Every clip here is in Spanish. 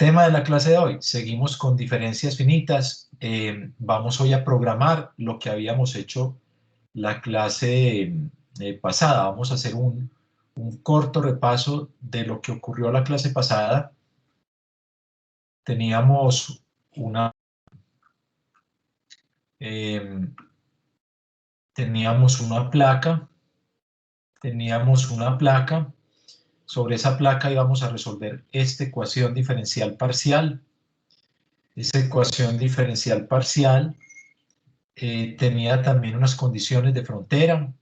Tema de la clase de hoy, seguimos con diferencias finitas. Vamos hoy a programar lo que habíamos hecho la clase pasada. Vamos a hacer un corto repaso de lo que ocurrió la clase pasada. Teníamos una, teníamos una placa, sobre esa placa íbamos a resolver esta ecuación diferencial parcial. Esa ecuación diferencial parcial tenía también unas condiciones de frontera,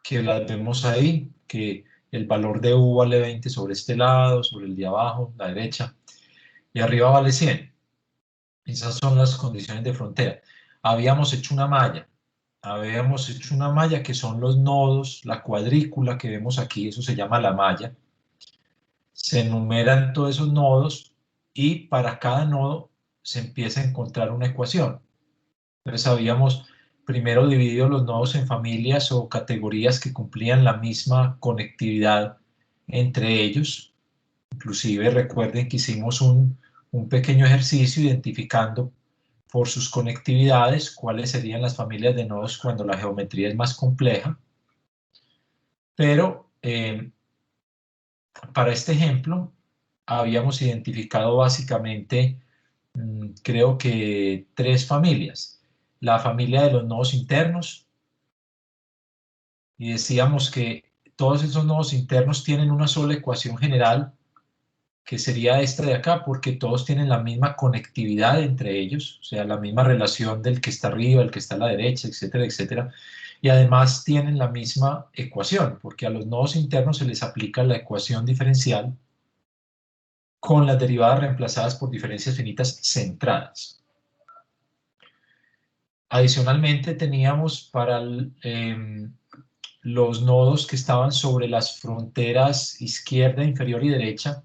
que las vemos ahí, que el valor de u vale 20 sobre este lado, sobre el de abajo, la derecha, y arriba vale 100. Esas son las condiciones de frontera. Habíamos hecho una malla que son los nodos, la cuadrícula que vemos aquí, eso se llama la malla. Se enumeran todos esos nodos y para cada nodo se empieza a encontrar una ecuación. Entonces habíamos primero dividido los nodos en familias o categorías que cumplían la misma conectividad entre ellos. Inclusive recuerden que hicimos un pequeño ejercicio identificando por sus conectividades cuáles serían las familias de nodos cuando la geometría es más compleja. Pero para este ejemplo habíamos identificado básicamente, creo que 3 familias. La familia de los nodos internos, y decíamos que todos esos nodos internos tienen una sola ecuación general, que sería esta de acá, porque todos tienen la misma conectividad entre ellos, o sea, la misma relación del que está arriba, el que está a la derecha, etcétera, etcétera, y además tienen la misma ecuación, porque a los nodos internos se les aplica la ecuación diferencial con las derivadas reemplazadas por diferencias finitas centradas. Adicionalmente teníamos para los nodos que estaban sobre las fronteras izquierda, inferior y derecha,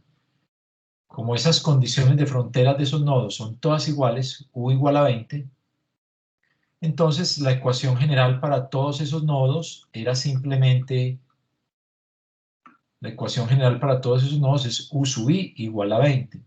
como esas condiciones de fronteras de esos nodos son todas iguales, u igual a 20, entonces la ecuación general para todos esos nodos era simplemente, la ecuación general para todos esos nodos es u sub i igual a 20.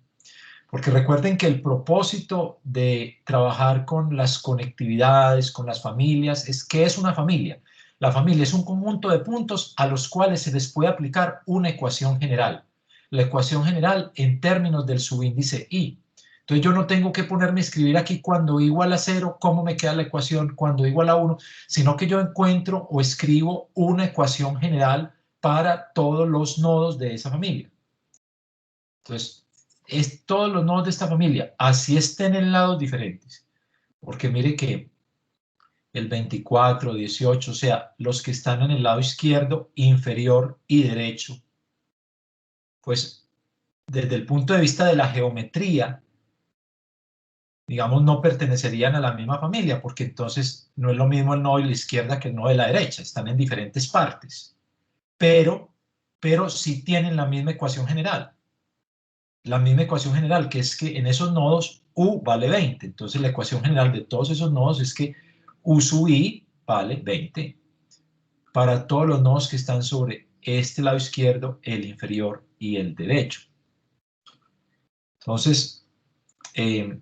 Porque recuerden que el propósito de trabajar con las conectividades, con las familias, es ¿qué es una familia? La familia es un conjunto de puntos a los cuales se les puede aplicar una ecuación general. La ecuación general en términos del subíndice i. Entonces yo no tengo que ponerme a escribir aquí cuando i igual a 0, cómo me queda la ecuación, cuando i igual a 1, sino que yo encuentro o escribo una ecuación general para todos los nodos de esa familia. Entonces, todos los nodos de esta familia, así estén en lados diferentes, porque mire que el 24, 18, o sea, los que están en el lado izquierdo, inferior y derecho, pues desde el punto de vista de la geometría, digamos, no pertenecerían a la misma familia, porque entonces no es lo mismo el nodo de la izquierda que el nodo de la derecha, están en diferentes partes, pero sí tienen la misma ecuación general. La misma ecuación general, que es que en esos nodos u vale 20. Entonces la ecuación general de todos esos nodos es que u sub i vale 20 para todos los nodos que están sobre este lado izquierdo, el inferior y el derecho. Entonces, esa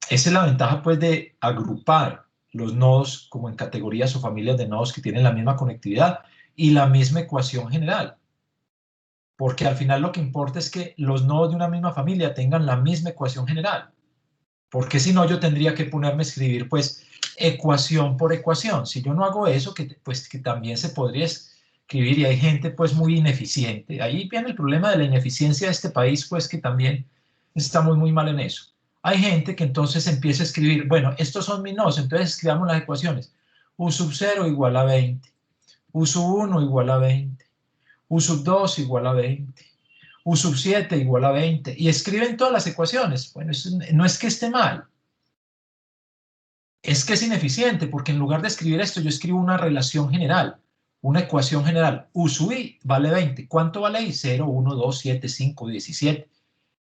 es la ventaja pues de agrupar los nodos como en categorías o familias de nodos que tienen la misma conectividad y la misma ecuación general. Porque al final lo que importa es que los nodos de una misma familia tengan la misma ecuación general. Porque si no, yo tendría que ponerme a escribir, pues, ecuación por ecuación. Si yo no hago eso, pues, que también se podría escribir, y hay gente, pues, muy ineficiente. Ahí viene el problema de la ineficiencia de este país, pues, que también estamos muy mal en eso. Hay gente que entonces empieza a escribir, bueno, estos son mis nodos, entonces escribamos las ecuaciones. U sub 0 igual a 20, U sub 1 igual a 20, U sub 2 igual a 20, U sub 7 igual a 20, y escriben todas las ecuaciones. Bueno, eso no es que esté mal, es que es ineficiente, porque en lugar de escribir esto, yo escribo una relación general, una ecuación general. U sub i vale 20. ¿Cuánto vale i? 0, 1, 2, 7, 5, 17.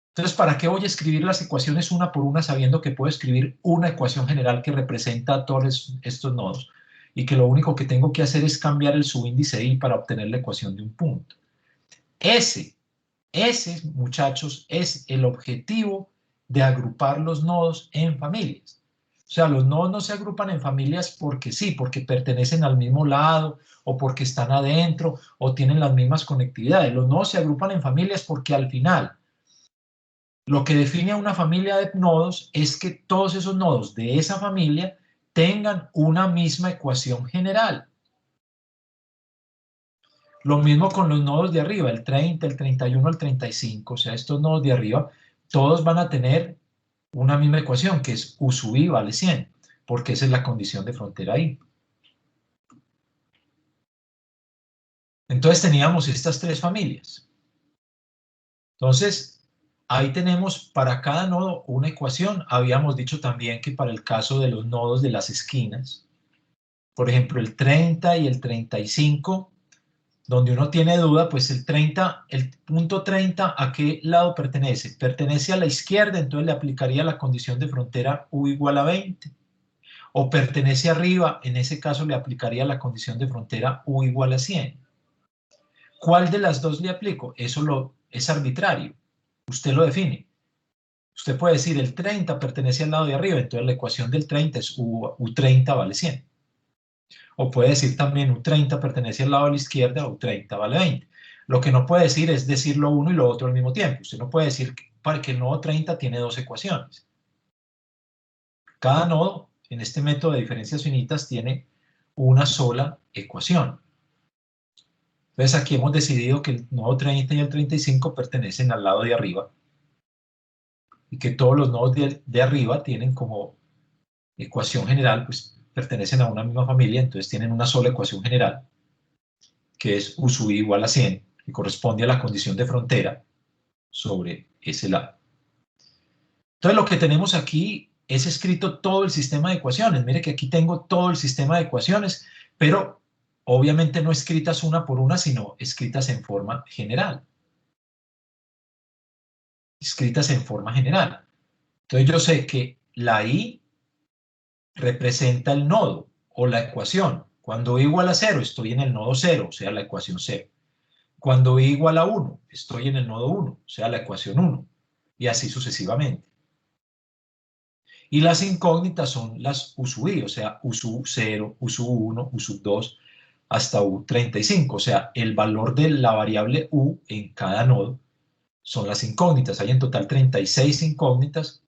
Entonces, ¿para qué voy a escribir las ecuaciones una por una sabiendo que puedo escribir una ecuación general que representa a todos estos nodos? Y que lo único que tengo que hacer es cambiar el subíndice i para obtener la ecuación de un punto. Ese, muchachos, es el objetivo de agrupar los nodos en familias. O sea, los nodos no se agrupan en familias porque sí, porque pertenecen al mismo lado, o porque están adentro, o tienen las mismas conectividades. Los nodos se agrupan en familias porque al final, lo que define a una familia de nodos es que todos esos nodos de esa familia tengan una misma ecuación general. Lo mismo con los nodos de arriba, el 30, el 31, el 35, o sea, estos nodos de arriba, todos van a tener una misma ecuación, que es U sub I vale 100, porque esa es la condición de frontera I. Entonces teníamos estas tres familias. Entonces, ahí tenemos para cada nodo una ecuación. Habíamos dicho también que para el caso de los nodos de las esquinas, por ejemplo, el 30 y el 35, donde uno tiene duda, pues el 30, el punto 30, ¿a qué lado pertenece? Pertenece a la izquierda, entonces le aplicaría la condición de frontera U igual a 20. O pertenece arriba, en ese caso le aplicaría la condición de frontera U igual a 100. ¿Cuál de las dos le aplico? Eso es arbitrario. Usted lo define. Usted puede decir el 30 pertenece al lado de arriba, entonces la ecuación del 30 es U30 vale 100. O puede decir también U30 pertenece al lado de la izquierda, U30 vale 20. Lo que no puede decir es decir lo uno y lo otro al mismo tiempo. Usted no puede decir que el nodo 30 tiene dos ecuaciones. Cada nodo en este método de diferencias finitas tiene una sola ecuación. Entonces aquí hemos decidido que el nodo 30 y el 35 pertenecen al lado de arriba y que todos los nodos de arriba tienen como ecuación general, pues pertenecen a una misma familia, entonces tienen una sola ecuación general, que es U sub I igual a 100, que corresponde a la condición de frontera sobre ese lado. Entonces lo que tenemos aquí es escrito todo el sistema de ecuaciones. Mire que aquí tengo todo el sistema de ecuaciones, pero obviamente no escritas una por una, sino escritas en forma general. Escritas en forma general. Entonces yo sé que la I representa el nodo o la ecuación. Cuando I igual a 0, estoy en el nodo 0, o sea, la ecuación 0. Cuando I igual a 1, estoy en el nodo 1, o sea, la ecuación 1. Y así sucesivamente. Y las incógnitas son las U sub I, o sea, U sub 0, U sub 1, U sub 2, hasta U35. O sea, el valor de la variable U en cada nodo son las incógnitas. Hay en total 36 incógnitas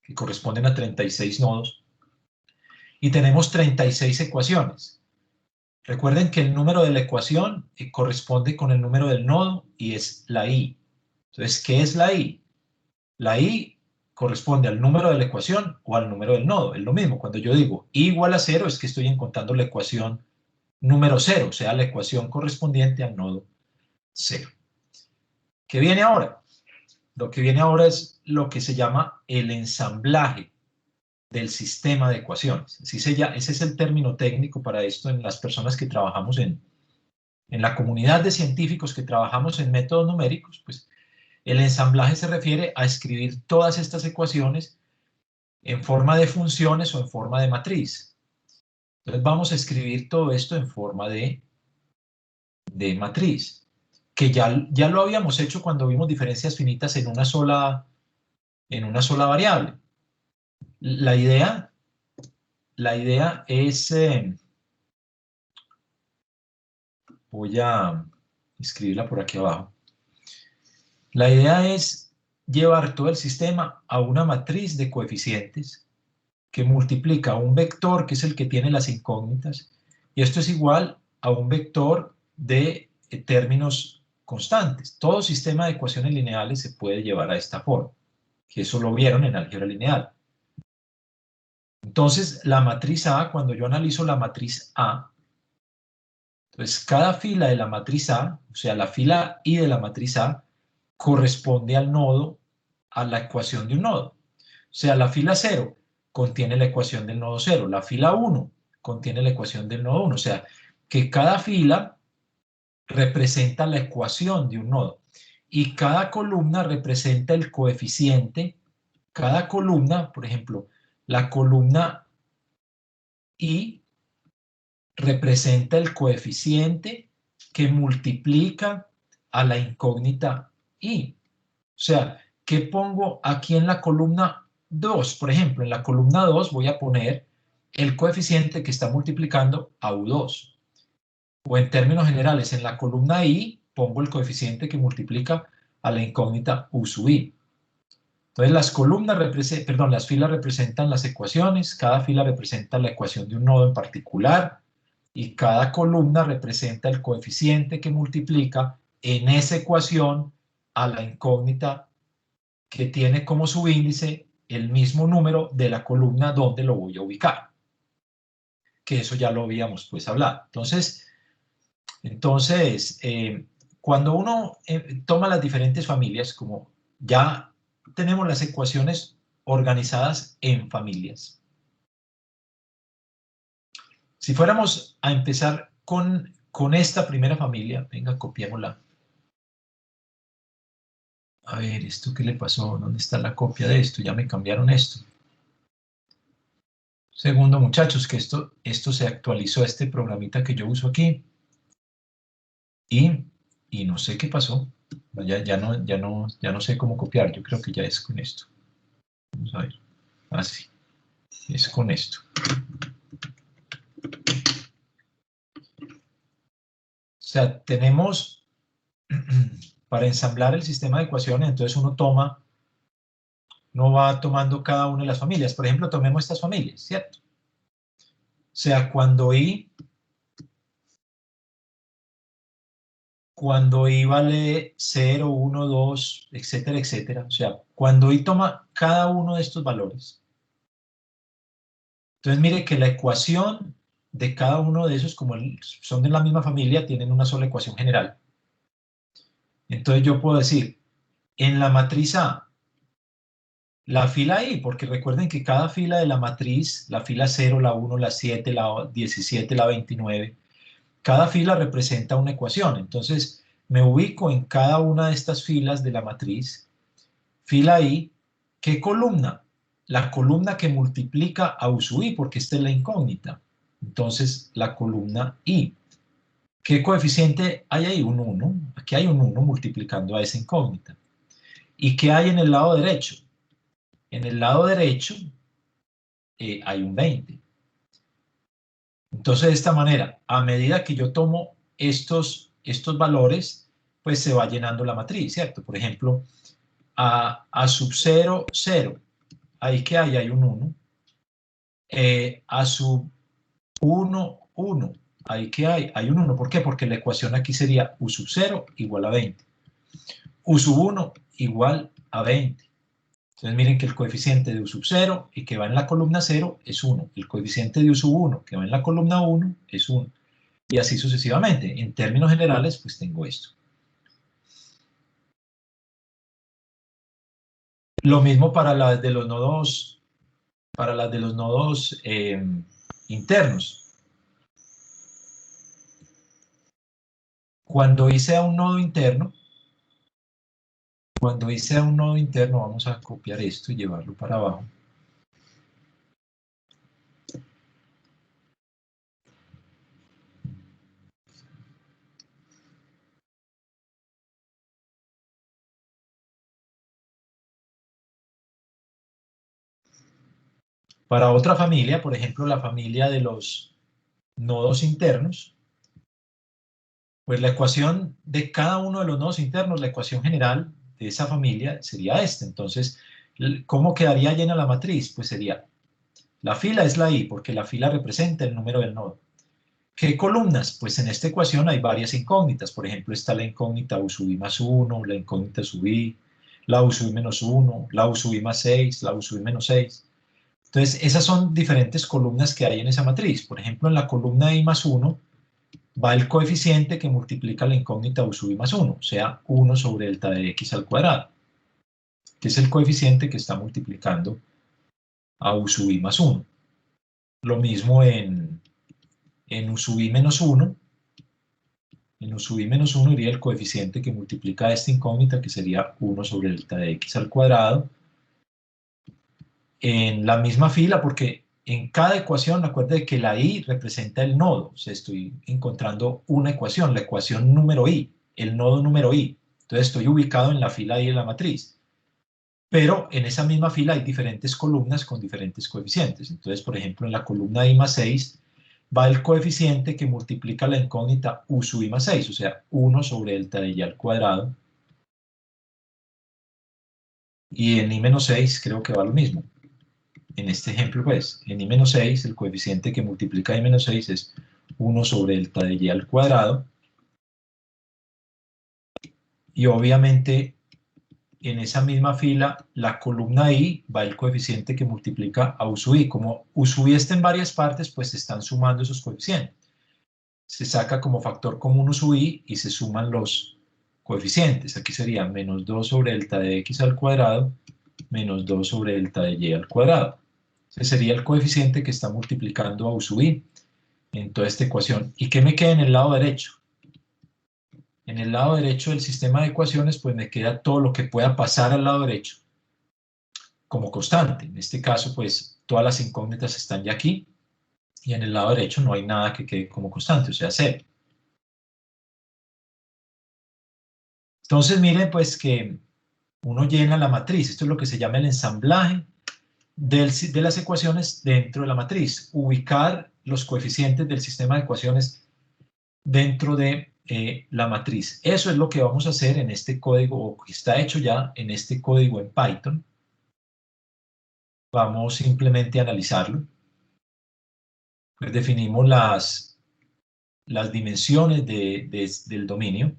que corresponden a 36 nodos. Y tenemos 36 ecuaciones. Recuerden que el número de la ecuación corresponde con el número del nodo y es la I. Entonces, ¿qué es la I? La I corresponde al número de la ecuación o al número del nodo. Es lo mismo. Cuando yo digo I igual a 0 es que estoy encontrando la ecuación número 0, o sea, la ecuación correspondiente al nodo 0. ¿Qué viene ahora? Lo que viene ahora es lo que se llama el ensamblaje del sistema de ecuaciones. Ese es el término técnico para esto en las personas que trabajamos en la comunidad de científicos que trabajamos en métodos numéricos. Pues el ensamblaje se refiere a escribir todas estas ecuaciones en forma de funciones o en forma de matriz. Entonces vamos a escribir todo esto en forma de matriz, que ya lo habíamos hecho cuando vimos diferencias finitas en una sola variable. La idea es, voy a escribirla por aquí abajo. La idea es llevar todo el sistema a una matriz de coeficientes que multiplica un vector, que es el que tiene las incógnitas, y esto es igual a un vector de términos constantes. Todo sistema de ecuaciones lineales se puede llevar a esta forma, que eso lo vieron en álgebra lineal. Entonces, la matriz A, cuando yo analizo la matriz A, entonces cada fila de la matriz A, o sea, la fila I de la matriz A, corresponde al nodo, a la ecuación de un nodo. O sea, la fila 0 contiene la ecuación del nodo 0, la fila 1 contiene la ecuación del nodo 1, o sea, que cada fila representa la ecuación de un nodo y cada columna representa el coeficiente. Cada columna, por ejemplo, la columna I representa el coeficiente que multiplica a la incógnita I. O sea, ¿qué pongo aquí en la columna 2? Por ejemplo, en la columna 2 voy a poner el coeficiente que está multiplicando a U2. O en términos generales, en la columna I pongo el coeficiente que multiplica a la incógnita U sub I. Entonces las filas representan las ecuaciones, cada fila representa la ecuación de un nodo en particular y cada columna representa el coeficiente que multiplica en esa ecuación a la incógnita que tiene como subíndice el mismo número de la columna donde lo voy a ubicar. Que eso ya lo habíamos pues hablado. Entonces cuando uno toma las diferentes familias, como ya tenemos las ecuaciones organizadas en familias. Si fuéramos a empezar con esta primera familia, venga, copiémosla. A ver, ¿esto qué le pasó? ¿Dónde está la copia de esto? Ya me cambiaron esto. Segundo, muchachos, que esto se actualizó, este programita que yo uso aquí. Y no sé qué pasó. Ya no sé cómo copiar. Yo creo que ya es con esto. Vamos a ver. Así. Es con esto. O sea, tenemos para ensamblar el sistema de ecuaciones, entonces uno va tomando cada una de las familias. Por ejemplo, tomemos estas familias, ¿cierto? O sea, cuando I vale 0, 1, 2, etcétera, etcétera. O sea, cuando I toma cada uno de estos valores. Entonces, mire que la ecuación de cada uno de esos, como son de la misma familia, tienen una sola ecuación general. Entonces yo puedo decir, en la matriz A, la fila I, porque recuerden que cada fila de la matriz, la fila 0, la 1, la 7, la 17, la 29, cada fila representa una ecuación. Entonces me ubico en cada una de estas filas de la matriz. Fila I, ¿qué columna? La columna que multiplica a U sub I, porque esta es la incógnita. Entonces, la columna I. ¿Qué coeficiente hay ahí? Un 1. Aquí hay un 1 multiplicando a esa incógnita. ¿Y qué hay en el lado derecho? En el lado derecho hay un 20. Entonces, de esta manera, a medida que yo tomo estos valores, pues se va llenando la matriz, ¿cierto? Por ejemplo, a sub 0, 0. Ahí que hay un 1. A sub 1, 1. Ahí que hay un 1. ¿Por qué? Porque la ecuación aquí sería U sub 0 igual a 20. U sub 1 igual a 20. Entonces miren que el coeficiente de U sub 0 y que va en la columna 0 es 1. El coeficiente de U sub 1 que va en la columna 1 es 1. Y así sucesivamente. En términos generales, pues tengo esto. Lo mismo para las de los nodos, internos. Cuando hice a un nodo interno, vamos a copiar esto y llevarlo para abajo. Para otra familia, por ejemplo, la familia de los nodos internos, pues la ecuación de cada uno de los nodos internos, la ecuación general de esa familia sería esta. Entonces, ¿cómo quedaría llena la matriz? Pues sería, la fila es la I, porque la fila representa el número del nodo. ¿Qué columnas? Pues en esta ecuación hay varias incógnitas. Por ejemplo, está la incógnita U sub I más 1, la incógnita sub I, la U sub I menos 1, la U sub I más 6, la U sub I menos 6. Entonces, esas son diferentes columnas que hay en esa matriz. Por ejemplo, en la columna I más 1 va el coeficiente que multiplica la incógnita U sub I más 1, o sea, 1 sobre delta de X al cuadrado, que es el coeficiente que está multiplicando a U sub I más 1. Lo mismo en U sub I menos 1. En U sub I menos 1 iría el coeficiente que multiplica a esta incógnita, que sería 1 sobre delta de X al cuadrado. En la misma fila, porque en cada ecuación, acuérdense que la I representa el nodo. O sea, estoy encontrando una ecuación, la ecuación número I, el nodo número I. Entonces estoy ubicado en la fila I de la matriz. pero en esa misma fila hay diferentes columnas con diferentes coeficientes. Entonces, por ejemplo, en la columna I más 6 va el coeficiente que multiplica la incógnita U sub I más 6, o sea, 1 sobre delta de Y al cuadrado. Y en I menos 6 creo que va lo mismo. En este ejemplo, pues, en I menos 6, el coeficiente que multiplica I menos 6 es 1 sobre delta de Y al cuadrado. Y obviamente, en esa misma fila, la columna I va el coeficiente que multiplica a U sub I. Como U sub I está en varias partes, pues se están sumando esos coeficientes. Se saca como factor común U sub I y se suman los coeficientes. Aquí sería menos 2 sobre delta de X al cuadrado menos 2 sobre delta de Y al cuadrado. Ese sería el coeficiente que está multiplicando a U sub I en toda esta ecuación. ¿Y qué me queda en el lado derecho? En el lado derecho del sistema de ecuaciones, pues me queda todo lo que pueda pasar al lado derecho como constante. En este caso, pues todas las incógnitas están ya aquí y en el lado derecho no hay nada que quede como constante, o sea, 0. Entonces, miren, pues que uno llena la matriz. Esto es lo que se llama el ensamblaje de las ecuaciones dentro de la matriz. Ubicar los coeficientes del sistema de ecuaciones dentro de la matriz. Eso es lo que vamos a hacer en este código, o que está hecho ya en este código en Python. Vamos simplemente a analizarlo. Pues definimos las dimensiones del dominio,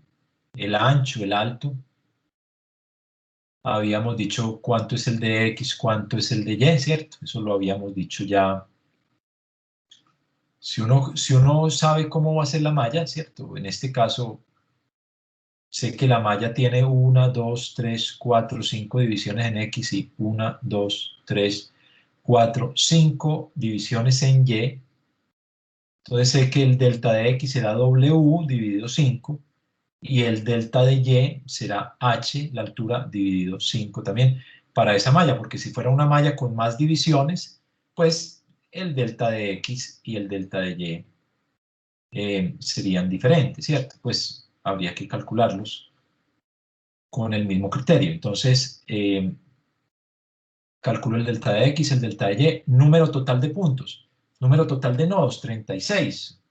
el ancho, el alto. Habíamos dicho cuánto es el de X, cuánto es el de Y, ¿cierto? Eso lo habíamos dicho ya. Si uno sabe cómo va a ser la malla, ¿cierto? En este caso, sé que la malla tiene 1, 2, 3, 4, 5 divisiones en X y 1, 2, 3, 4, 5 divisiones en Y. Entonces sé que el delta de X será W dividido 5 y el delta de Y será H, la altura, dividido 5 también para esa malla, porque si fuera una malla con más divisiones, pues el delta de X y el delta de Y serían diferentes, ¿cierto? Pues habría que calcularlos con el mismo criterio. Entonces, calculo el delta de X, el delta de Y, número total de puntos, número total de nodos, 36.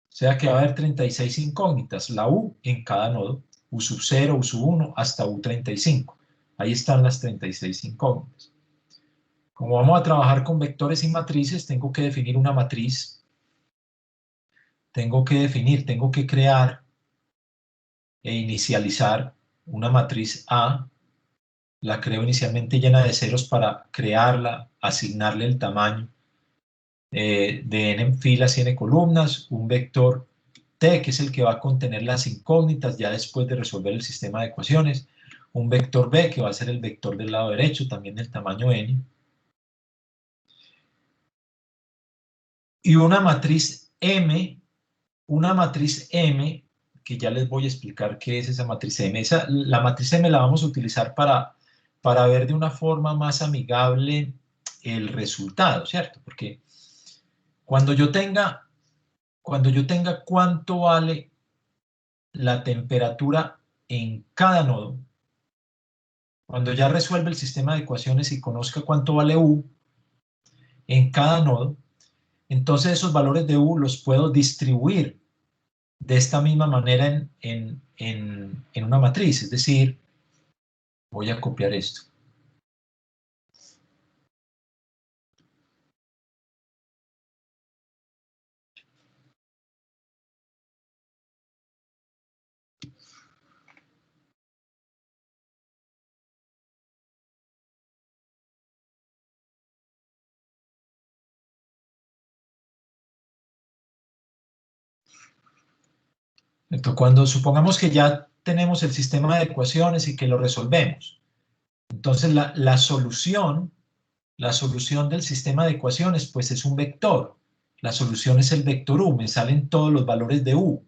O sea que va a haber 36 incógnitas, la U en cada nodo, U sub 0, U sub 1, hasta U35. Ahí están las 36 incógnitas. Como vamos a trabajar con vectores y matrices, tengo que definir una matriz, tengo que crear e inicializar una matriz A. La creo inicialmente llena de ceros para crearla, asignarle el tamaño de n filas y n columnas, un vector T, que es el que va a contener las incógnitas ya después de resolver el sistema de ecuaciones, un vector B, que va a ser el vector del lado derecho, también del tamaño n, y una matriz M, que ya les voy a explicar qué es esa matriz M. La matriz M la vamos a utilizar para ver de una forma más amigable el resultado, ¿cierto? Porque cuando yo tenga cuánto vale la temperatura en cada nodo, cuando ya resuelva el sistema de ecuaciones y conozca cuánto vale U en cada nodo, entonces esos valores de U los puedo distribuir de esta misma manera en una matriz. Es decir, voy a copiar esto. Entonces, cuando supongamos que ya tenemos el sistema de ecuaciones y que lo resolvemos, entonces la solución del sistema de ecuaciones pues es un vector. La solución es el vector U, me salen todos los valores de U. O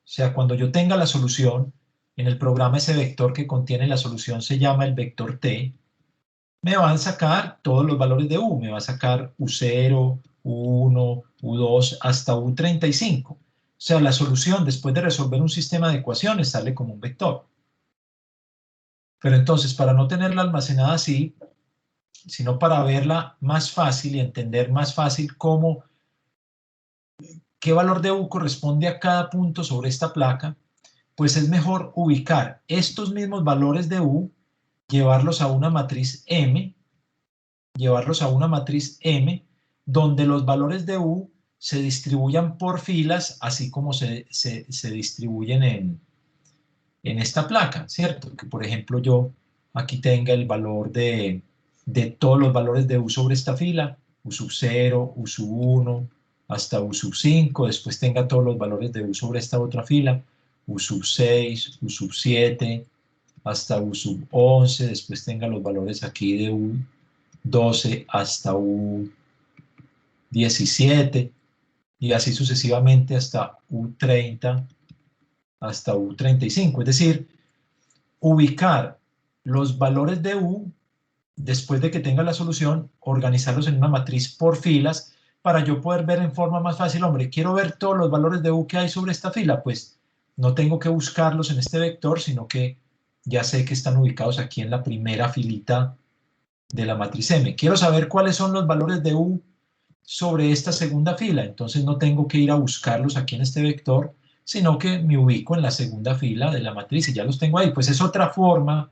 sea, cuando yo tenga la solución, en el programa ese vector que contiene la solución se llama el vector T, me van a sacar todos los valores de U, me va a sacar U0, U1, U2 hasta U35. O sea, la solución después de resolver un sistema de ecuaciones sale como un vector. Pero entonces, para no tenerla almacenada así, sino para verla más fácil y entender más fácil qué valor de U corresponde a cada punto sobre esta placa, pues es mejor ubicar estos mismos valores de U, llevarlos a una matriz M, donde los valores de U se distribuyan por filas, así como se distribuyen en esta placa, ¿cierto? Que por ejemplo yo aquí tenga el valor de todos los valores de U sobre esta fila, U sub 0, U sub 1, hasta U sub 5, después tenga todos los valores de U sobre esta otra fila, U sub 6, U sub 7, hasta U sub 11, después tenga los valores aquí de U 12 hasta U 17, y así sucesivamente hasta U30, hasta U35, es decir, ubicar los valores de U, después de que tenga la solución, organizarlos en una matriz por filas, para yo poder ver en forma más fácil, hombre, quiero ver todos los valores de U que hay sobre esta fila, pues no tengo que buscarlos en este vector, sino que ya sé que están ubicados aquí en la primera filita de la matriz M. Quiero saber cuáles son los valores de U sobre esta segunda fila, entonces no tengo que ir a buscarlos aquí en este vector, sino que me ubico en la segunda fila de la matriz y ya los tengo ahí. Pues es otra forma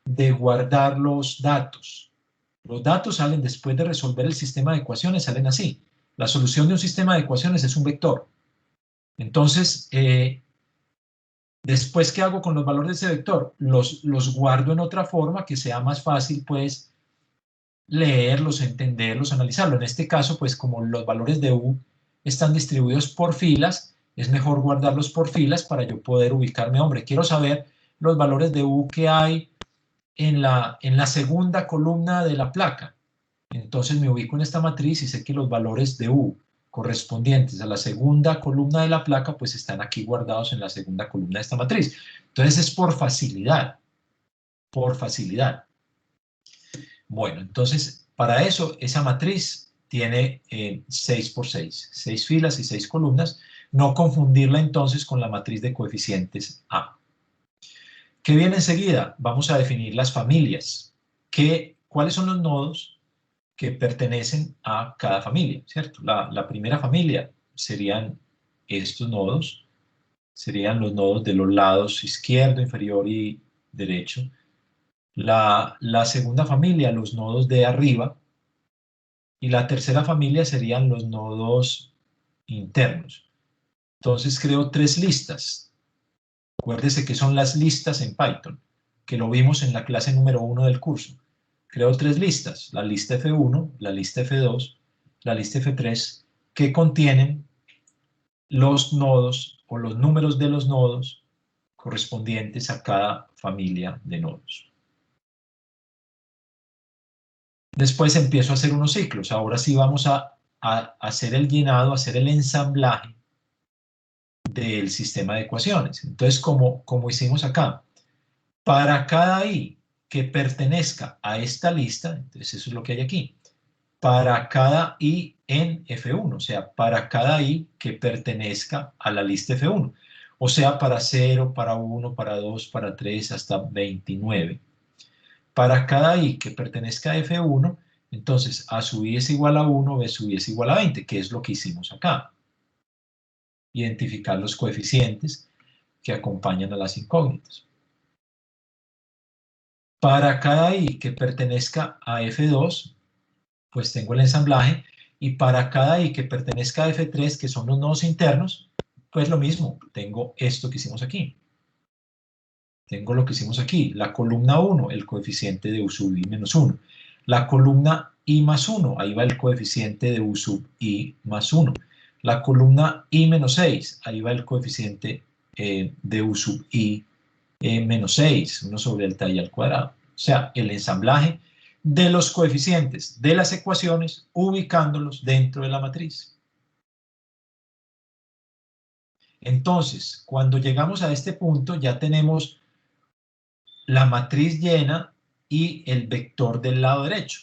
de guardar los datos. Los datos salen después de resolver el sistema de ecuaciones, salen así. La solución de un sistema de ecuaciones es un vector. Entonces, después, ¿qué hago con los valores de ese vector? Los guardo en otra forma que sea más fácil, pues, leerlos, entenderlos, analizarlos. En este caso, pues como los valores de U están distribuidos por filas, es mejor guardarlos por filas para yo poder ubicarme. Hombre, quiero saber los valores de U que hay en la segunda columna de la placa. Entonces me ubico en esta matriz y sé que los valores de U correspondientes a la segunda columna de la placa, pues están aquí guardados en la segunda columna de esta matriz. Entonces es por facilidad, por facilidad. Bueno, entonces, para eso, esa matriz tiene 6 por 6, 6 filas y 6 columnas. No confundirla entonces con la matriz de coeficientes A. ¿Qué viene enseguida? Vamos a definir las familias. ¿Cuáles son los nodos que pertenecen a cada familia? ¿Cierto? La primera familia serían estos nodos, serían los nodos de los lados izquierdo, inferior y derecho. La segunda familia, los nodos de arriba, y la tercera familia serían los nodos internos. Entonces creo 3 listas. Acuérdese que son las listas en Python, que lo vimos en la clase número 1 del curso. Creo 3 listas, la lista F1, la lista F2, la lista F3, que contienen los nodos o los números de los nodos correspondientes a cada familia de nodos. Después empiezo a hacer unos ciclos. Ahora sí vamos a hacer el llenado, a hacer el ensamblaje del sistema de ecuaciones. Entonces, como hicimos acá, para cada i que pertenezca a esta lista, entonces eso es lo que hay aquí, para cada i en F1, o sea, para cada i que pertenezca a la lista F1, o sea, para 0, para 1, para 2, para 3, hasta 29. Para cada i que pertenezca a F1, entonces A sub i es igual a 1, B sub i es igual a 20, que es lo que hicimos acá. Identificar los coeficientes que acompañan a las incógnitas. Para cada i que pertenezca a F2, pues tengo el ensamblaje, y para cada i que pertenezca a F3, que son los nodos internos, pues lo mismo, tengo esto que hicimos aquí. Tengo lo que hicimos aquí, la columna 1, el coeficiente de U sub i menos 1. La columna i más 1, ahí va el coeficiente de U sub i más 1. La columna i menos 6, ahí va el coeficiente de U sub i menos 6, 1 sobre delta i al cuadrado. O sea, el ensamblaje de los coeficientes de las ecuaciones ubicándolos dentro de la matriz. Entonces, cuando llegamos a este punto ya tenemos la matriz llena y el vector del lado derecho.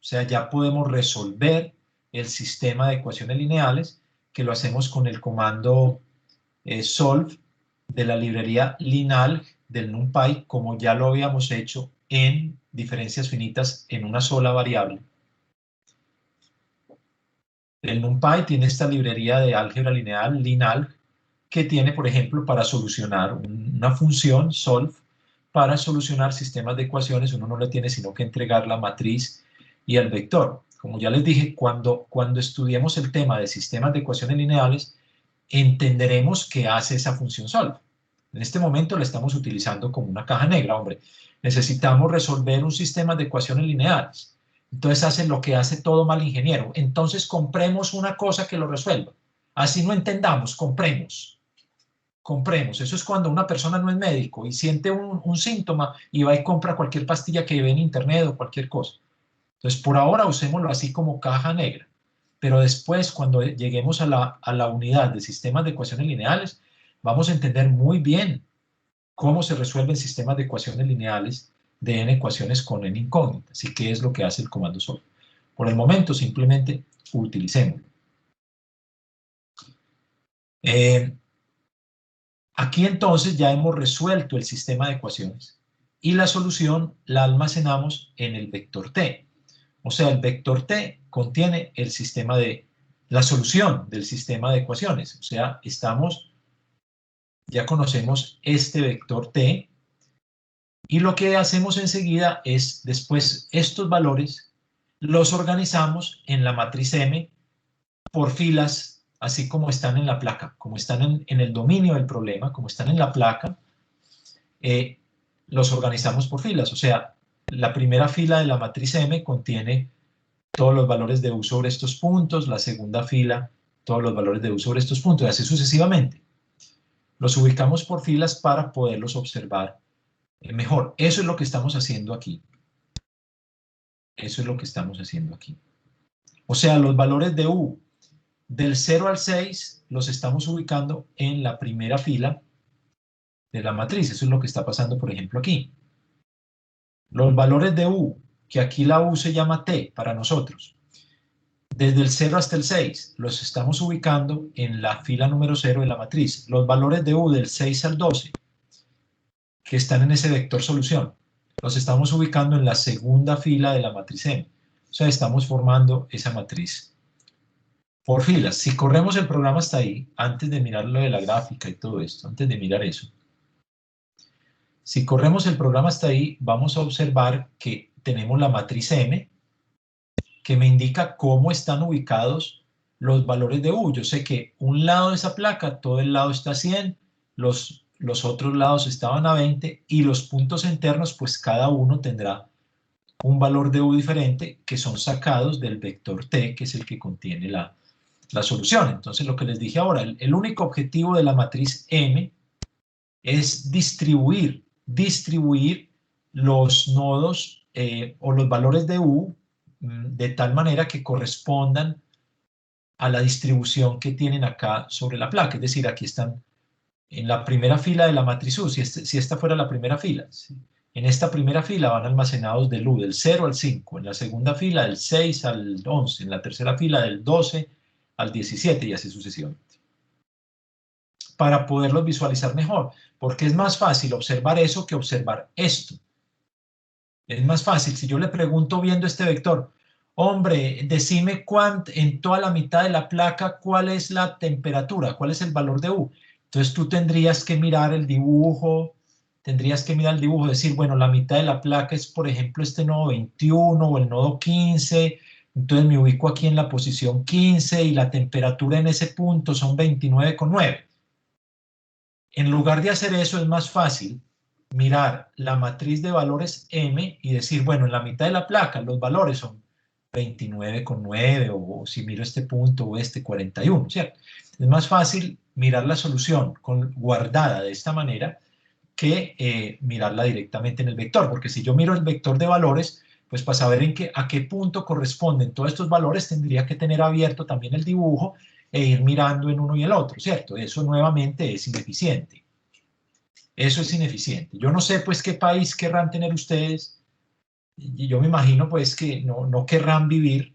O sea, ya podemos resolver el sistema de ecuaciones lineales, que lo hacemos con el comando solve de la librería linalg del NumPy como ya lo habíamos hecho en diferencias finitas en una sola variable. El NumPy tiene esta librería de álgebra lineal, linalg, que tiene, por ejemplo, para solucionar una función, solve, para solucionar sistemas de ecuaciones, uno no le tiene sino que entregar la matriz y el vector. Como ya les dije, cuando estudiemos el tema de sistemas de ecuaciones lineales, entenderemos qué hace esa función solve. En este momento la estamos utilizando como una caja negra, hombre. Necesitamos resolver un sistema de ecuaciones lineales. Entonces hacen lo que hace todo mal ingeniero. Entonces compremos una cosa que lo resuelva. Así no entendamos, compremos. Compremos. Eso es cuando una persona no es médico y siente un síntoma y va y compra cualquier pastilla que ve en internet o cualquier cosa. Entonces, por ahora usémoslo así como caja negra. Pero después, cuando lleguemos a la unidad de sistemas de ecuaciones lineales, vamos a entender muy bien cómo se resuelven sistemas de ecuaciones lineales de n ecuaciones con n incógnitas y qué es lo que hace el comando solve. Por el momento, simplemente utilicémoslo. Aquí entonces ya hemos resuelto el sistema de ecuaciones y la solución la almacenamos en el vector t. O sea, el vector t contiene el sistema de la solución del sistema de ecuaciones. O sea, ya conocemos este vector t y lo que hacemos enseguida es después estos valores los organizamos en la matriz M por filas, así como están en la placa, como están en el dominio del problema, como están en la placa, los organizamos por filas. O sea, la primera fila de la matriz M contiene todos los valores de U sobre estos puntos, la segunda fila, todos los valores de U sobre estos puntos, y así sucesivamente. Los ubicamos por filas para poderlos observar mejor. Eso es lo que estamos haciendo aquí. Eso es lo que estamos haciendo aquí. O sea, los valores de U del 0 al 6 los estamos ubicando en la primera fila de la matriz. Eso es lo que está pasando, por ejemplo, aquí. Los valores de U, que aquí la U se llama T para nosotros, desde el 0 hasta el 6, los estamos ubicando en la fila número 0 de la matriz. Los valores de U del 6 al 12, que están en ese vector solución, los estamos ubicando en la segunda fila de la matriz M. O sea, estamos formando esa matriz por filas. Si corremos el programa hasta ahí, antes de mirar lo de la gráfica y todo esto, antes de mirar eso, si corremos el programa hasta ahí, vamos a observar que tenemos la matriz M, que me indica cómo están ubicados los valores de U. Yo sé que un lado de esa placa, todo el lado está a 100, los otros lados estaban a 20 y los puntos internos, pues cada uno tendrá un valor de U diferente que son sacados del vector T, que es el que contiene la solución. Entonces, lo que les dije ahora, el único objetivo de la matriz M es distribuir los nodos o los valores de U de tal manera que correspondan a la distribución que tienen acá sobre la placa. Es decir, aquí están en la primera fila de la matriz U, si esta fuera la primera fila. ¿Sí? En esta primera fila van almacenados del U, del 0 al 5, en la segunda fila del 6 al 11, en la tercera fila del 12 al 17 y así sucesivamente. Para poderlos visualizar mejor, porque es más fácil observar eso que observar esto. Es más fácil, si yo le pregunto viendo este vector, hombre, decime en toda la mitad de la placa cuál es la temperatura, cuál es el valor de U. Entonces tú tendrías que mirar el dibujo, decir, bueno, la mitad de la placa es, por ejemplo, este nodo 21 o el nodo 15, entonces me ubico aquí en la posición 15 y la temperatura en ese punto son 29,9. En lugar de hacer eso, es más fácil mirar la matriz de valores M y decir, bueno, en la mitad de la placa los valores son 29,9 o si miro este punto o este 41, ¿cierto? Es más fácil mirar la solución guardada de esta manera que mirarla directamente en el vector, porque si yo miro el vector de valores, pues para saber a qué punto corresponden todos estos valores tendría que tener abierto también el dibujo e ir mirando en uno y el otro, ¿cierto? Eso nuevamente es ineficiente. Eso es ineficiente. Yo no sé, pues, qué país querrán tener ustedes, y yo me imagino, pues, que no querrán vivir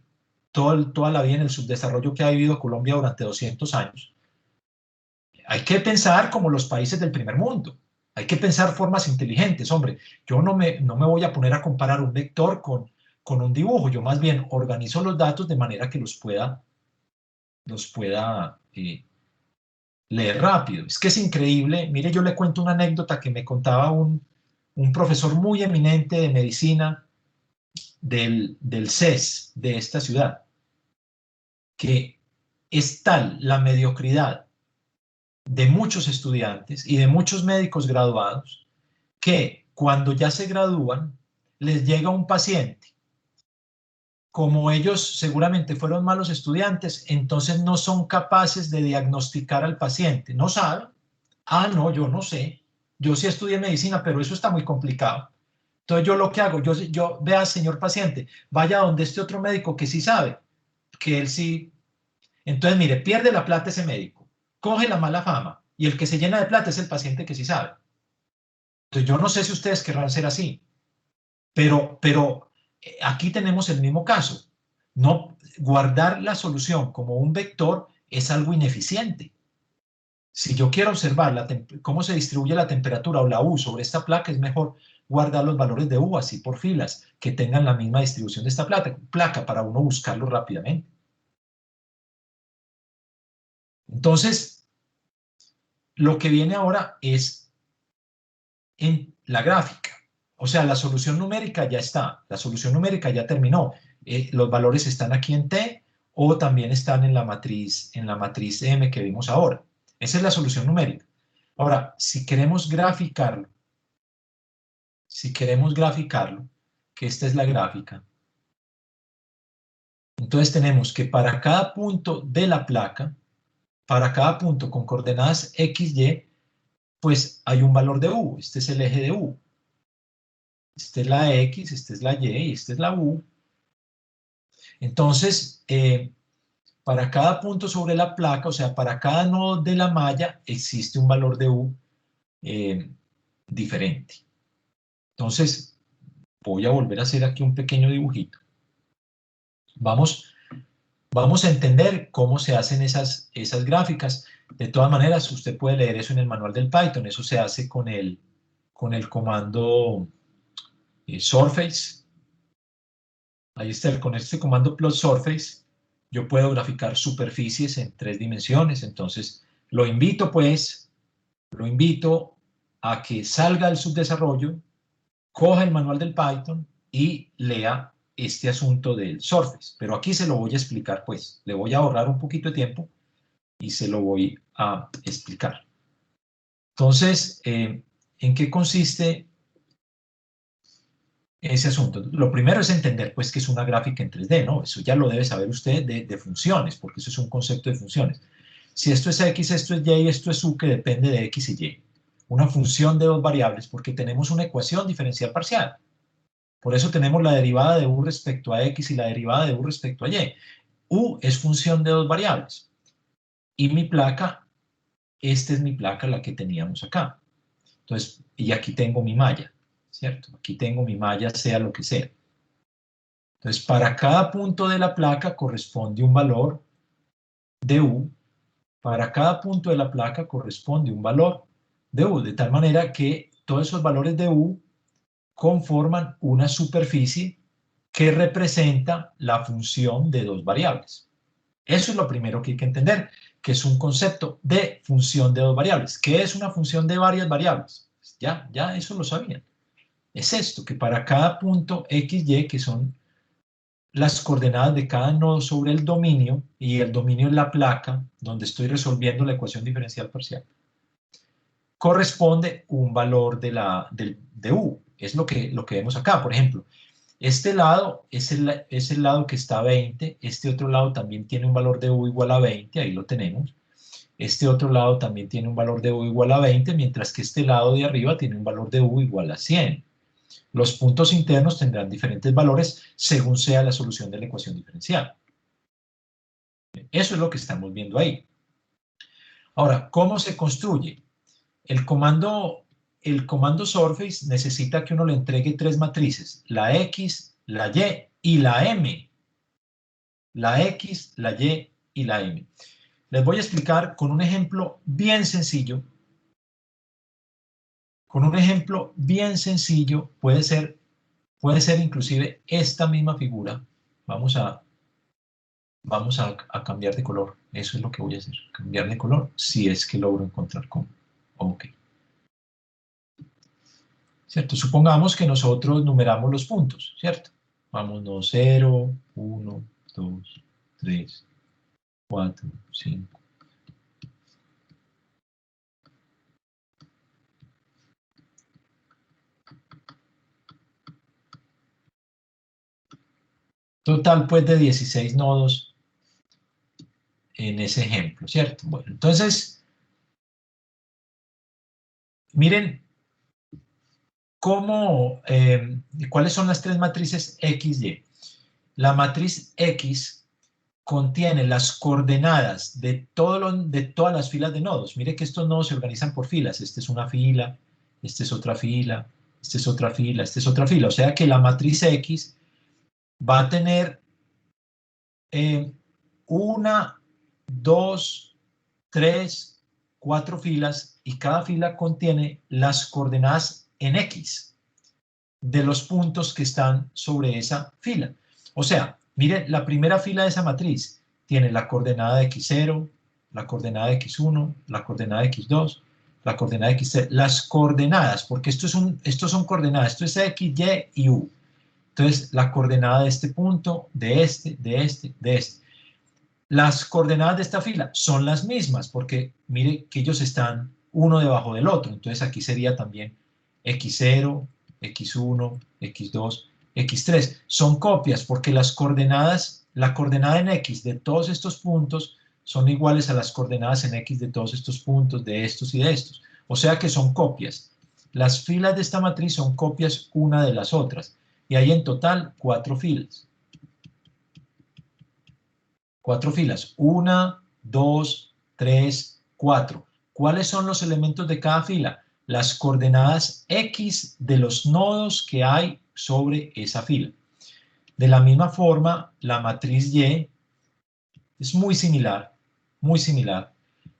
toda la vida en el subdesarrollo que ha vivido Colombia durante 200 años. Hay que pensar como los países del primer mundo. Hay que pensar formas inteligentes, hombre. Yo no me voy a poner a comparar un vector con un dibujo. Yo más bien organizo los datos de manera que los pueda leer rápido. Es que es increíble. Mire, yo le cuento una anécdota que me contaba un profesor muy eminente de medicina del CES de esta ciudad, que es tal la mediocridad de muchos estudiantes y de muchos médicos graduados que cuando ya se gradúan les llega un paciente. Como ellos seguramente fueron malos estudiantes, entonces no son capaces de diagnosticar al paciente. No saben. Ah, no, yo no sé. Yo sí estudié medicina, pero eso está muy complicado. Entonces yo lo que hago, yo vea, señor paciente, vaya donde este otro médico que sí sabe, que él sí. Entonces, mire, pierde la plata ese médico, coge la mala fama y el que se llena de plata es el paciente que sí sabe. Entonces yo no sé si ustedes querrán ser así, pero aquí tenemos el mismo caso. No guardar la solución como un vector es algo ineficiente. Si yo quiero observar cómo se distribuye la temperatura o la U sobre esta placa, es mejor guardar los valores de U así por filas, que tengan la misma distribución de esta placa para uno buscarlo rápidamente. Entonces, lo que viene ahora es en la gráfica. O sea, la solución numérica ya está, la solución numérica ya terminó. Los valores están aquí en T o también están en la matriz M que vimos ahora. Esa es la solución numérica. Ahora, si queremos graficarlo, que esta es la gráfica, entonces tenemos que para cada punto de la placa, para cada punto con coordenadas X, Y, pues hay un valor de U. Este es el eje de U. Esta es la X, esta es la Y y esta es la U. Entonces, para cada punto sobre la placa, o sea, para cada nodo de la malla, existe un valor de U diferente. Entonces, voy a volver a hacer aquí un pequeño dibujito. Vamos a entender cómo se hacen esas gráficas. De todas maneras, usted puede leer eso en el manual del Python. Eso se hace con el comando surface. Ahí está, con este comando plot surface, yo puedo graficar superficies en 3 dimensiones. Entonces, lo invito a que salga del subdesarrollo, coja el manual del Python y lea este asunto del surface. Pero aquí se lo voy a explicar, pues. Le voy a ahorrar un poquito de tiempo y se lo voy a explicar. Entonces, ¿en qué consiste ese asunto? Lo primero es entender, pues, que es una gráfica en 3D, ¿no? Eso ya lo debe saber usted de funciones, porque eso es un concepto de funciones. Si esto es X, esto es Y y esto es U, que depende de X y Y. Una función de dos variables, porque tenemos una ecuación diferencial parcial. Por eso tenemos la derivada de U respecto a X y la derivada de U respecto a Y. U es función de dos variables. Y mi placa, esta es mi placa, la que teníamos acá. Entonces, y aquí tengo mi malla, ¿cierto? Aquí tengo mi malla, sea lo que sea. Entonces, para cada punto de la placa corresponde un valor de U. Para cada punto de la placa corresponde un valor de U, de tal manera que todos esos valores de U conforman una superficie que representa la función de dos variables. Eso es lo primero que hay que entender, que es un concepto de función de dos variables. ¿Qué es una función de varias variables? Ya eso lo sabían. Es esto, que para cada punto X, Y, que son las coordenadas de cada nodo sobre el dominio, y el dominio es la placa donde estoy resolviendo la ecuación diferencial parcial, corresponde un valor de U. Es lo que vemos acá. Por ejemplo, este lado es el lado que está a 20, este otro lado también tiene un valor de U igual a 20, ahí lo tenemos. Este otro lado también tiene un valor de U igual a 20, mientras que este lado de arriba tiene un valor de U igual a 100. Los puntos internos tendrán diferentes valores según sea la solución de la ecuación diferencial. Eso es lo que estamos viendo ahí. Ahora, ¿cómo se construye? El comando surface necesita que uno le entregue tres matrices, la X, la Y y la M. La X, la Y y la M. Les voy a explicar con un ejemplo bien sencillo Con un ejemplo bien sencillo, puede ser inclusive esta misma figura. Vamos a cambiar de color. Eso es lo que voy a hacer, cambiar de color, si es que logro encontrar cómo. Ok. ¿Cierto? Supongamos que nosotros numeramos los puntos, ¿cierto? Vámonos 0, 1, 2, 3, 4, 5. Total, pues, de 16 nodos en ese ejemplo, ¿cierto? Bueno, entonces, miren cuáles son las tres matrices X, Y. La matriz X contiene las coordenadas de todas las filas de nodos. Mire que estos nodos se organizan por filas. Esta es una fila, esta es otra fila, esta es otra fila, esta es otra fila. O sea que la matriz X va a tener 1, 2, 3, 4 filas y cada fila contiene las coordenadas en X de los puntos que están sobre esa fila. O sea, miren, la primera fila de esa matriz tiene la coordenada de x0, la coordenada de x1, la coordenada de x2, la coordenada de x3, las coordenadas, porque estos son coordenadas, esto es x, y y u. Entonces, la coordenada de este punto, de este, de este, de este. Las coordenadas de esta fila son las mismas, porque mire que ellos están uno debajo del otro. Entonces, aquí sería también x0, x1, x2, x3. Son copias porque la coordenada en x de todos estos puntos son iguales a las coordenadas en x de todos estos puntos, de estos y de estos. O sea que son copias. Las filas de esta matriz son copias una de las otras. Y hay en total 4 filas. 4 filas. 1, 2, 3, 4. ¿Cuáles son los elementos de cada fila? Las coordenadas X de los nodos que hay sobre esa fila. De la misma forma, la matriz Y es muy similar, muy similar.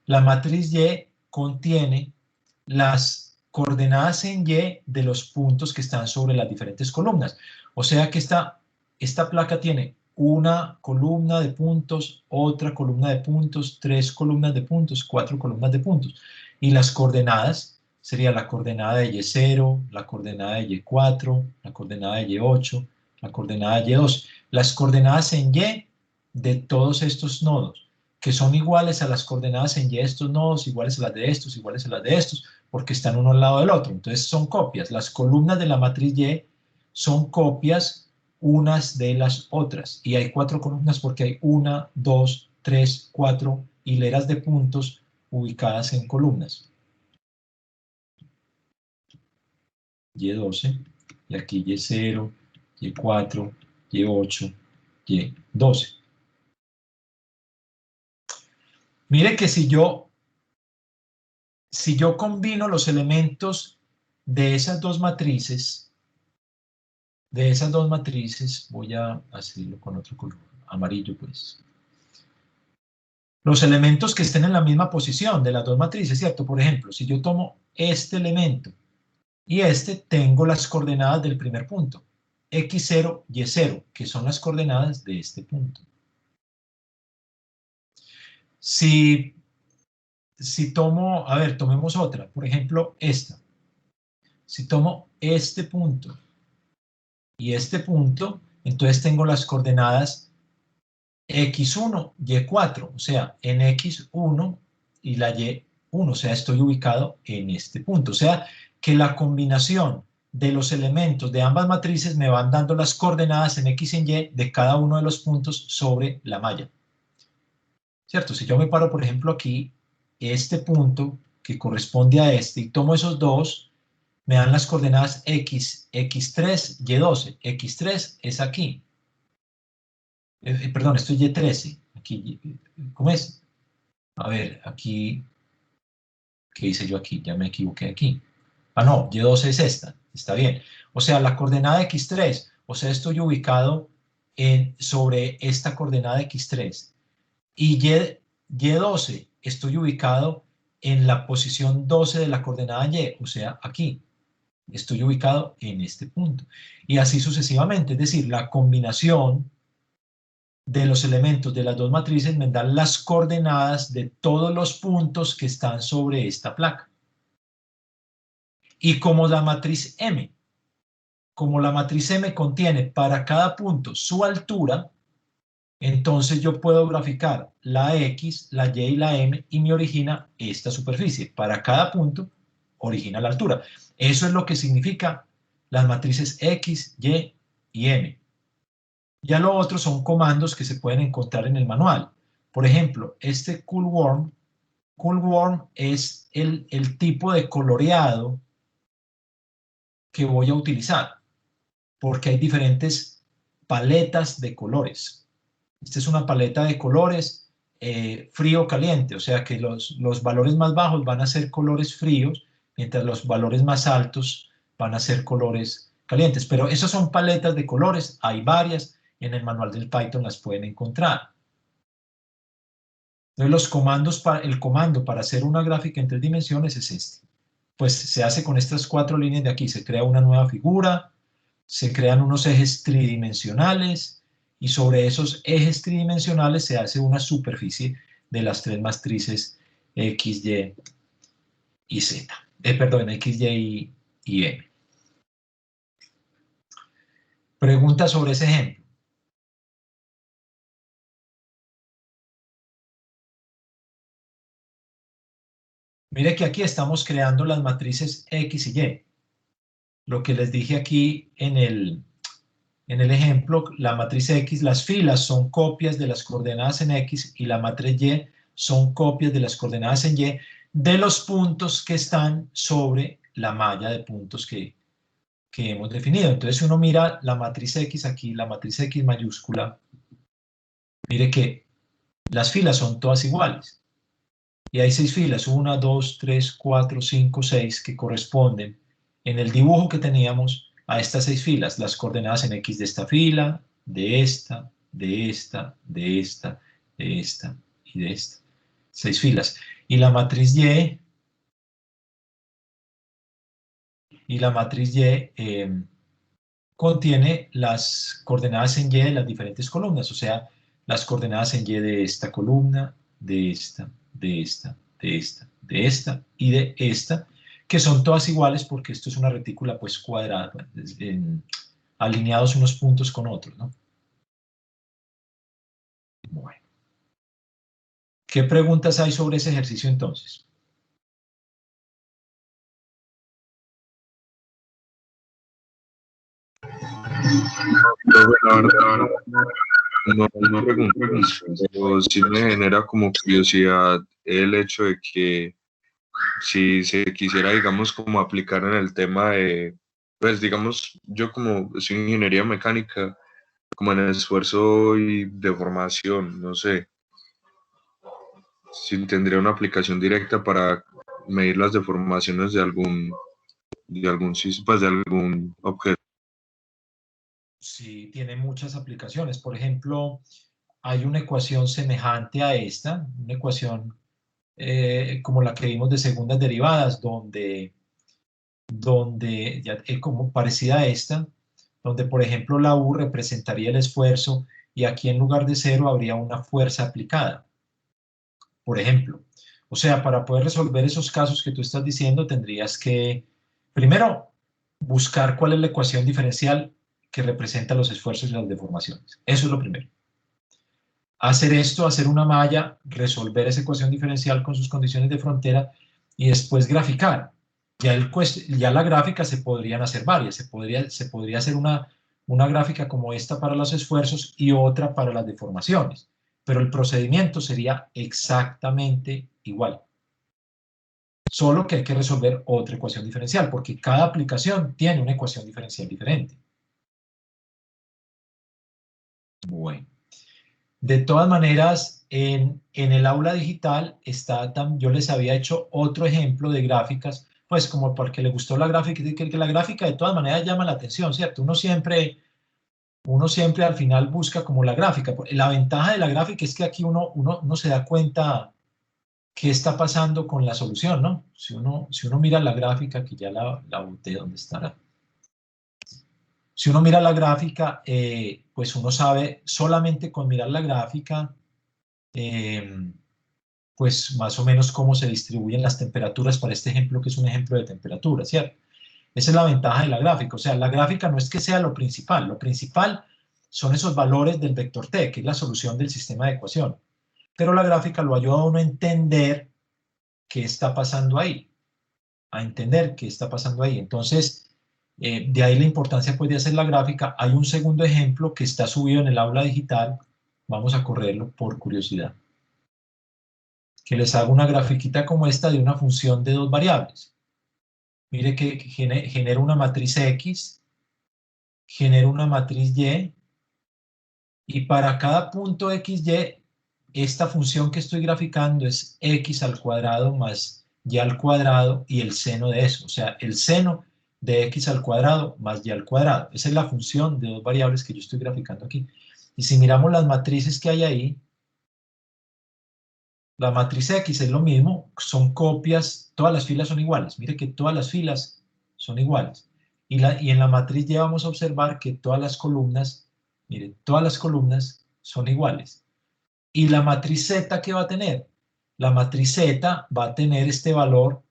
La matriz Y contiene las coordenadas en Y de los puntos que están sobre las diferentes columnas. O sea que esta placa tiene una columna de puntos, otra columna de puntos, 3 columnas de puntos, 4 columnas de puntos. Y las coordenadas sería la coordenada de Y0, la coordenada de Y4, la coordenada de Y8, la coordenada de Y2. Las coordenadas en Y de todos estos nodos, que son iguales a las coordenadas en Y de estos nodos, iguales a las de estos, iguales a las de estos, porque están uno al lado del otro. Entonces son copias. Las columnas de la matriz Y son copias unas de las otras. Y hay 4 columnas porque hay 1, 2, 3, 4 hileras de puntos ubicadas en columnas. Y12, y aquí Y0, Y4, Y8, Y12. Mire que si yo combino los elementos de esas dos matrices, voy a hacerlo con otro color, amarillo pues. Los elementos que estén en la misma posición de las dos matrices, ¿cierto? Por ejemplo, si yo tomo este elemento y tengo las coordenadas del primer punto, x0, y0, que son las coordenadas de este punto. Si tomo, a ver, tomemos otra, por ejemplo, esta. Si tomo este punto y este punto, entonces tengo las coordenadas x1, y4, o sea, en x1 y la y1, o sea, estoy ubicado en este punto. O sea, que la combinación de los elementos de ambas matrices me van dando las coordenadas en x y en y de cada uno de los puntos sobre la malla. ¿Cierto? Si yo me paro, por ejemplo, aquí, este punto que corresponde a este, y tomo esos dos, me dan las coordenadas x, x3, y12. x3 es aquí. Perdón, esto es y13. Aquí, ¿cómo es? A ver, aquí, ¿qué hice yo aquí? Ya me equivoqué aquí. Ah, no, y12 es esta. Está bien. O sea, la coordenada x3, o sea, estoy ubicado sobre esta coordenada x3. Y y12, estoy ubicado en la posición 12 de la coordenada y, o sea, aquí. estoy ubicado en este punto. Y así sucesivamente, es decir, la combinación de los elementos de las dos matrices me dan las coordenadas de todos los puntos que están sobre esta placa. Y como la matriz M contiene para cada punto su altura, entonces yo puedo graficar la X, la Y y la M y me origina esta superficie. Para cada punto origina la altura. Eso es lo que significa las matrices X, Y y M. Ya lo otro son comandos que se pueden encontrar en el manual. Por ejemplo, este CoolWorm es el tipo de coloreado que voy a utilizar, porque hay diferentes paletas de colores. Esta es una paleta de colores frío-caliente, o sea que los valores más bajos van a ser colores fríos, mientras los valores más altos van a ser colores calientes. Pero esas son paletas de colores, hay varias, en el manual del Python las pueden encontrar. Entonces el comando para hacer una gráfica en 3 dimensiones es este. Pues se hace con estas 4 líneas de aquí, se crea una nueva figura, se crean unos ejes tridimensionales y sobre esos ejes tridimensionales se hace una superficie de las 3 matrices X, Y y Z. Perdón, X, Y y M. Pregunta sobre ese ejemplo. Mire que aquí estamos creando las matrices X y Y. Lo que les dije aquí en el ejemplo, la matriz X, las filas son copias de las coordenadas en X y la matriz Y son copias de las coordenadas en Y de los puntos que están sobre la malla de puntos que hemos definido. Entonces, si uno mira la matriz X aquí, la matriz X mayúscula, mire que las filas son todas iguales. Y hay 6 filas, 1, 2, 3, 4, 5, 6, que corresponden en el dibujo que teníamos a estas 6 filas, las coordenadas en X de esta fila, de esta, de esta, de esta, de esta y de esta. 6 filas. Y la matriz Y contiene las coordenadas en Y de las diferentes columnas, o sea, las coordenadas en Y de esta columna, de esta, de esta, de esta, de esta y de esta, que son todas iguales porque esto es una retícula pues cuadrada, alineados unos puntos con otros, ¿no? Bueno. ¿Qué preguntas hay sobre ese ejercicio entonces? La verdad, no preguntas, pero sí me genera como curiosidad el hecho de que si se quisiera, digamos, como aplicar en el tema de, pues digamos, yo como soy ingeniería mecánica, como en el esfuerzo y deformación, no sé, si tendría una aplicación directa para medir las deformaciones de algún pues de algún objeto. Sí, tiene muchas aplicaciones. Por ejemplo, hay una ecuación semejante a esta, una ecuación como la que vimos de segundas derivadas, donde ya, como parecida a esta, donde por ejemplo la U representaría el esfuerzo y aquí en lugar de 0 habría una fuerza aplicada, por ejemplo. O sea, para poder resolver esos casos que tú estás diciendo, tendrías que, primero, buscar cuál es la ecuación diferencial que representa los esfuerzos y las deformaciones. Eso es lo primero. Hacer esto, hacer una malla, resolver esa ecuación diferencial con sus condiciones de frontera y después graficar. Ya la gráfica se podrían hacer varias, se podría hacer una gráfica como esta para los esfuerzos y otra para las deformaciones, pero el procedimiento sería exactamente igual. Solo que hay que resolver otra ecuación diferencial, porque cada aplicación tiene una ecuación diferencial diferente. Bueno. De todas maneras, en el aula digital yo les había hecho otro ejemplo de gráficas, pues como porque le gustó la gráfica, que la gráfica de todas maneras llama la atención, ¿cierto? Uno siempre al final busca como la gráfica. La ventaja de la gráfica es que aquí uno se da cuenta qué está pasando con la solución, ¿no? Si uno mira la gráfica, que ya la boté, ¿dónde estará? Si uno mira la gráfica, pues uno sabe solamente con mirar la gráfica, pues más o menos cómo se distribuyen las temperaturas para este ejemplo, que es un ejemplo de temperatura, ¿cierto? Esa es la ventaja de la gráfica. O sea, la gráfica no es que sea lo principal son esos valores del vector t, que es la solución del sistema de ecuación. Pero la gráfica lo ayuda a uno a entender qué está pasando ahí, a entender qué está pasando ahí. Entonces, de ahí la importancia pues, de hacer la gráfica. Hay un segundo ejemplo que está subido en el aula digital, vamos a correrlo por curiosidad, que les hago una grafiquita como esta de una función de dos variables. Mire que genera una matriz X, genera una matriz Y, y para cada punto XY, esta función que estoy graficando es X al cuadrado más Y al cuadrado y el seno de eso, o sea, el seno de X al cuadrado más Y al cuadrado. Esa es la función de dos variables que yo estoy graficando aquí. Y si miramos las matrices que hay ahí, la matriz X es lo mismo, son copias, todas las filas son iguales. Mire que todas las filas son iguales. Y en la matriz Y vamos a observar que todas las columnas, mire, todas las columnas son iguales. ¿Y la matriz Z qué va a tener? La matriz Z va a tener este valor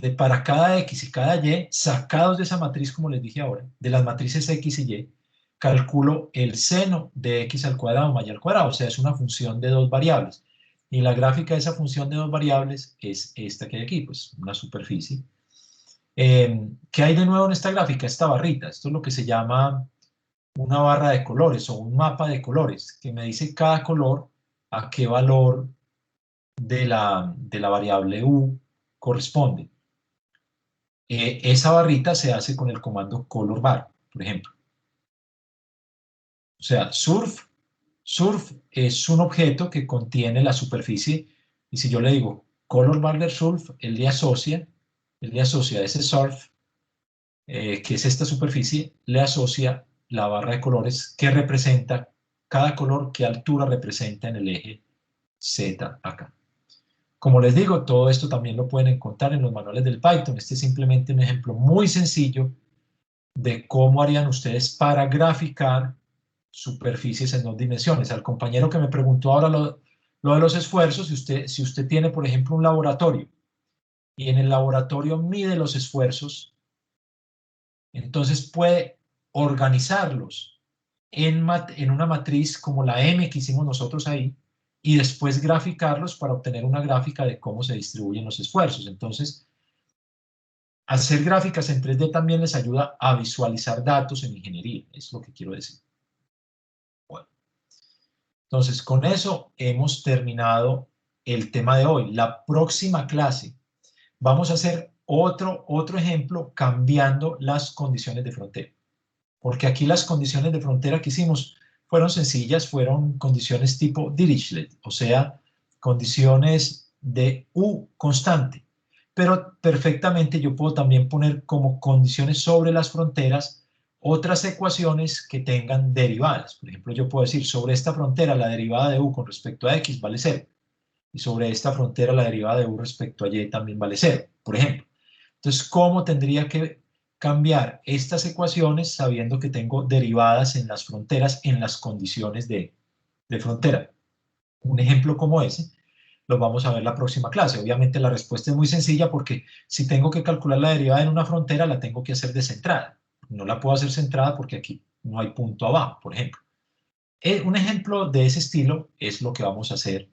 de para cada X y cada Y, sacados de esa matriz, como les dije ahora, de las matrices X y Y, calculo el seno de X al cuadrado más Y al cuadrado, o sea, es una función de dos variables. Y la gráfica de esa función de dos variables es esta que hay aquí, pues una superficie. ¿Qué hay de nuevo en esta gráfica? Esta barrita, esto es lo que se llama una barra de colores o un mapa de colores, que me dice cada color a qué valor de la variable u corresponde. Esa barrita se hace con el comando color bar, por ejemplo. O sea, surf es un objeto que contiene la superficie, y si yo le digo color bar del surf, él le asocia a ese surf, que es esta superficie, le asocia la barra de colores que representa cada color, qué altura representa en el eje Z acá. Como les digo, todo esto también lo pueden encontrar en los manuales del Python. Este es simplemente un ejemplo muy sencillo de cómo harían ustedes para graficar superficies en dos dimensiones. Al compañero que me preguntó ahora lo de los esfuerzos, si usted tiene, por ejemplo, un laboratorio y en el laboratorio mide los esfuerzos, entonces puede organizarlos en una matriz como la M que hicimos nosotros ahí, y después graficarlos para obtener una gráfica de cómo se distribuyen los esfuerzos. Entonces, hacer gráficas en 3D también les ayuda a visualizar datos en ingeniería, es lo que quiero decir. Bueno, entonces con eso hemos terminado el tema de hoy. La próxima clase vamos a hacer otro ejemplo cambiando las condiciones de frontera. Porque aquí las condiciones de frontera que hicimos fueron sencillas, fueron condiciones tipo Dirichlet, o sea, condiciones de U constante. Pero perfectamente yo puedo también poner como condiciones sobre las fronteras otras ecuaciones que tengan derivadas. Por ejemplo, yo puedo decir, sobre esta frontera la derivada de U con respecto a X vale 0. Y sobre esta frontera la derivada de U respecto a Y también vale 0, por ejemplo. Entonces, ¿cómo tendría que cambiar estas ecuaciones sabiendo que tengo derivadas en las fronteras en las condiciones de frontera? Un ejemplo como ese lo vamos a ver la próxima clase. Obviamente la respuesta es muy sencilla porque si tengo que calcular la derivada en una frontera la tengo que hacer descentrada. No la puedo hacer centrada porque aquí no hay punto abajo, por ejemplo. Un ejemplo de ese estilo es lo que vamos a hacer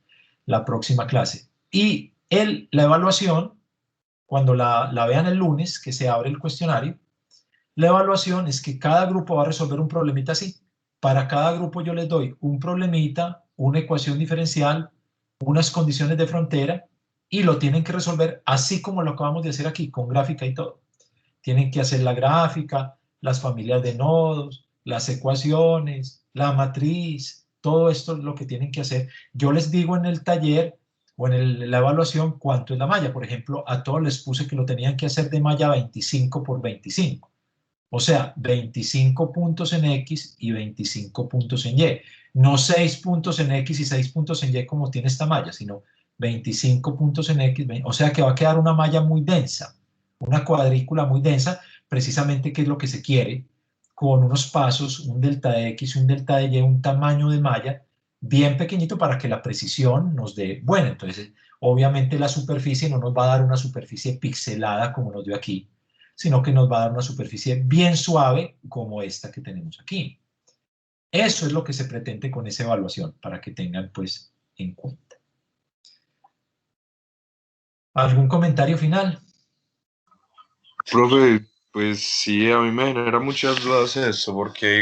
la próxima clase. Y la evaluación, cuando la vean el lunes, que se abre el cuestionario, la evaluación es que cada grupo va a resolver un problemita así. Para cada grupo yo les doy un problemita, una ecuación diferencial, unas condiciones de frontera, y lo tienen que resolver así como lo acabamos de hacer aquí, con gráfica y todo. Tienen que hacer la gráfica, las familias de nodos, las ecuaciones, la matriz, todo esto es lo que tienen que hacer. Yo les digo en el taller o en la evaluación cuánto es la malla. Por ejemplo, a todos les puse que lo tenían que hacer de malla 25 por 25. O sea, 25 puntos en X y 25 puntos en Y. No 6 puntos en X y 6 puntos en Y como tiene esta malla, sino 25 puntos en X, o sea que va a quedar una malla muy densa, una cuadrícula muy densa, precisamente que es lo que se quiere, con unos pasos, un delta de X, un delta de Y, un tamaño de malla bien pequeñito para que la precisión nos dé, bueno, entonces obviamente la superficie no nos va a dar una superficie pixelada como nos dio aquí, sino que nos va a dar una superficie bien suave como esta que tenemos aquí. Eso es lo que se pretende con esa evaluación, para que tengan pues en cuenta. ¿Algún comentario final? Profe, pues sí, a mí me genera muchas dudas eso, porque